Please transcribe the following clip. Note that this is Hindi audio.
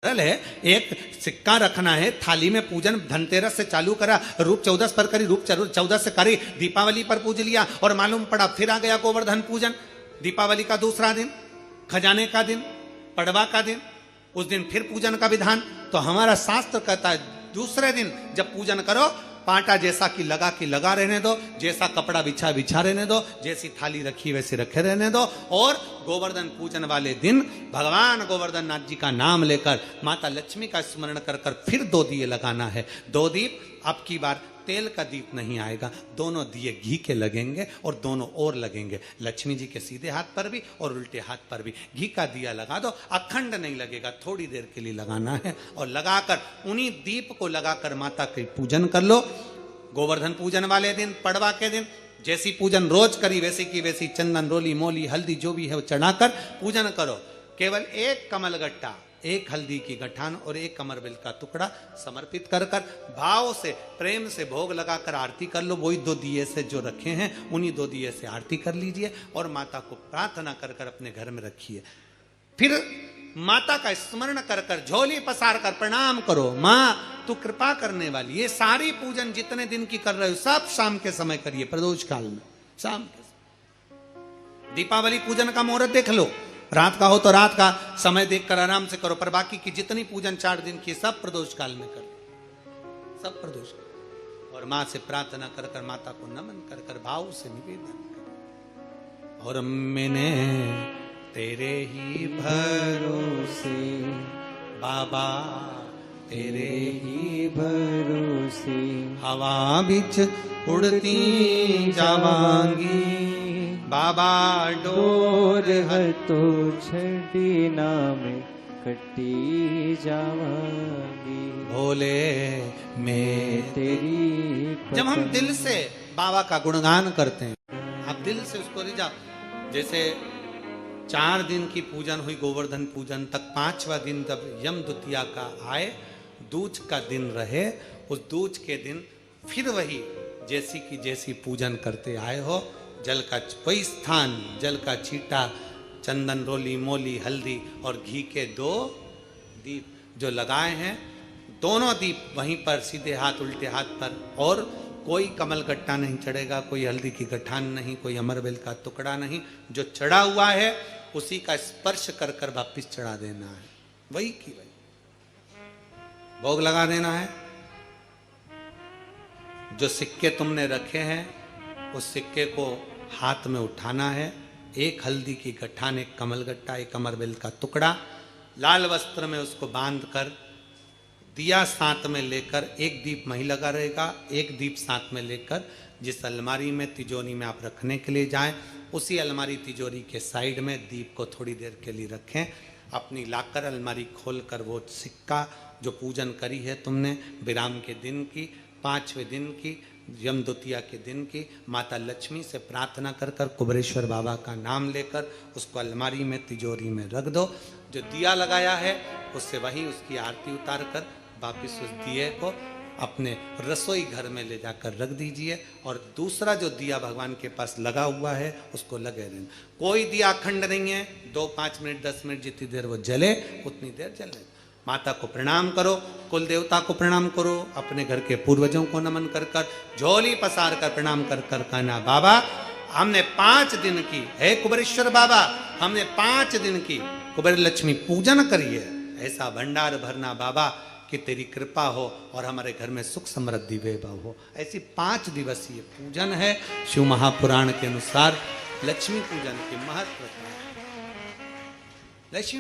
सरल है। एक सिक्का रखना है, थाली में पूजन धनतेरस से चालू करा, रूप 14 पर करी, रूप 14 से करी, दीपावली पर पूज लिया और मालूम पड़ा फिर आ गया गोवर्धन पूजन। दीपावली का दूसरा दिन, खजाने का दिन, पड़वा का दिन, उस दिन फिर पूजन का विधान। तो हमारा शास्त्र कहता है दूसरे दिन जब पूजन करो, पाटा जैसा कि लगा रहने दो, जैसा कपड़ा बिछा रहने दो, जैसी थाली रखी वैसे रखे रहने दो। और गोवर्धन पूजन वाले दिन भगवान गोवर्धन नाथ जी का नाम लेकर माता लक्ष्मी का स्मरण कर कर फिर 2 दिए लगाना है। 2 दीप, अब की बार तेल का दीप नहीं आएगा, दोनों दिए घी के लगेंगे और दोनों ओर लगेंगे, लक्ष्मी जी के सीधे हाथ पर भी और उल्टे हाथ पर भी। घी का दिया लगा दो, अखंड नहीं लगेगा, थोड़ी देर के लिए लगाना है। और लगाकर उन्हीं दीप को लगाकर माता के पूजन कर लो। गोवर्धन पूजन वाले दिन, पड़वा के दिन जैसी पूजन रोज करी वैसी की वैसी चंदन, रोली, मोली, हल्दी जो भी है वो चढ़ाकर पूजन करो। केवल एक कमलगट्टा, एक हल्दी की गठान और एक कमरबेल का टुकड़ा समर्पित कर कर भाव से प्रेम से भोग लगाकर आरती कर लो। वही 2 दिए से जो रखे हैं उन्हीं 2 दिए से आरती कर लीजिए और माता को प्रार्थना कर कर अपने घर में रखिए। फिर माता का स्मरण कर कर झोली पसार कर प्रणाम करो, माँ तू कृपा करने वाली। ये सारी पूजन जितने दिन की कर रहे हो सब शाम के समय करिए, प्रदोष काल में शाम के। दीपावली पूजन का मुहूर्त देख लो, रात का हो तो रात का समय देखकर आराम से करो, पर बाकी की जितनी पूजन 4 दिन की सब प्रदोष काल में करो, सब प्रदोष काल। और माँ से प्रार्थना कर कर माता को नमन कर कर भाव से निवेदन कर। और मैंने तेरे ही भरोसे बाबा, तेरे ही भरोसे हवा बिच उड़ती जावांगी बाबा, डोर तो छड़ी नाम कटी जावांगी भोले मैं तेरी। जब हम दिल से बाबा का गुणगान करते हैं, आप दिल से उसको रिझा, जैसे 4 दिन की पूजन हुई गोवर्धन पूजन तक, 5वां दिन जब यम द्वितीया का आए, दूज का दिन रहे, उस दूज के दिन फिर वही जैसी की जैसी पूजन करते आए हो, जल का वही स्थान, जल का छींटा, चंदन, रोली, मोली, हल्दी और घी के 2 दीप जो लगाए हैं, दोनों दीप वहीं पर सीधे हाथ उल्टे हाथ पर। और कोई कमल गट्टा नहीं चढ़ेगा, कोई हल्दी की गठान नहीं, कोई अमरबेल का टुकड़ा नहीं, जो चढ़ा हुआ है उसी का स्पर्श कर कर वापिस चढ़ा देना है, वही की वही भोग लगा देना है। जो सिक्के तुमने रखे हैं उस सिक्के को हाथ में उठाना है, एक हल्दी की गठान, एक कमलगट्टा, एक अमरबेल का टुकड़ा, लाल वस्त्र में उसको बांध कर दिया साथ में लेकर, एक दीप वहीं लगा रहेगा, एक दीप साथ में लेकर जिस अलमारी में तिजोरी में आप रखने के लिए जाएं, उसी अलमारी तिजोरी के साइड में दीप को थोड़ी देर के लिए रखें। अपनी लाकर अलमारी खोलकर वो सिक्का जो पूजन करी है तुमने विराम के दिन की, 5वें दिन की, यम द्वितीया के दिन की, माता लक्ष्मी से प्रार्थना कर कर कुबेरेश्वर बाबा का नाम लेकर उसको अलमारी में तिजोरी में रख दो। जो दिया लगाया है उससे वहीं उसकी आरती उतार कर वापिस उस दिए को अपने रसोई घर में ले जाकर रख दीजिए। और दूसरा जो दिया भगवान के पास लगा हुआ है उसको लगे रहना। कोई दिया अखंड नहीं है, 2, 5 मिनट, 10 मिनट जितनी देर वो जले उतनी देर जले। माता को प्रणाम करो, कुल देवता को प्रणाम करो, अपने घर के पूर्वजों को नमन कर कर, झोली पसार कर प्रणाम कर कर कहना, बाबा हमने 5 दिन की, हे कुबेरेश्वर बाबा हमने 5 दिन की कुबेर लक्ष्मी पूजन करी है, ऐसा भंडार भरना बाबा कि तेरी कृपा हो और हमारे घर में सुख समृद्धि वैभव हो। ऐसी 5 दिवसीय पूजन है। शिव महापुराण के अनुसार लक्ष्मी पूजन के महत्व लक्ष्मी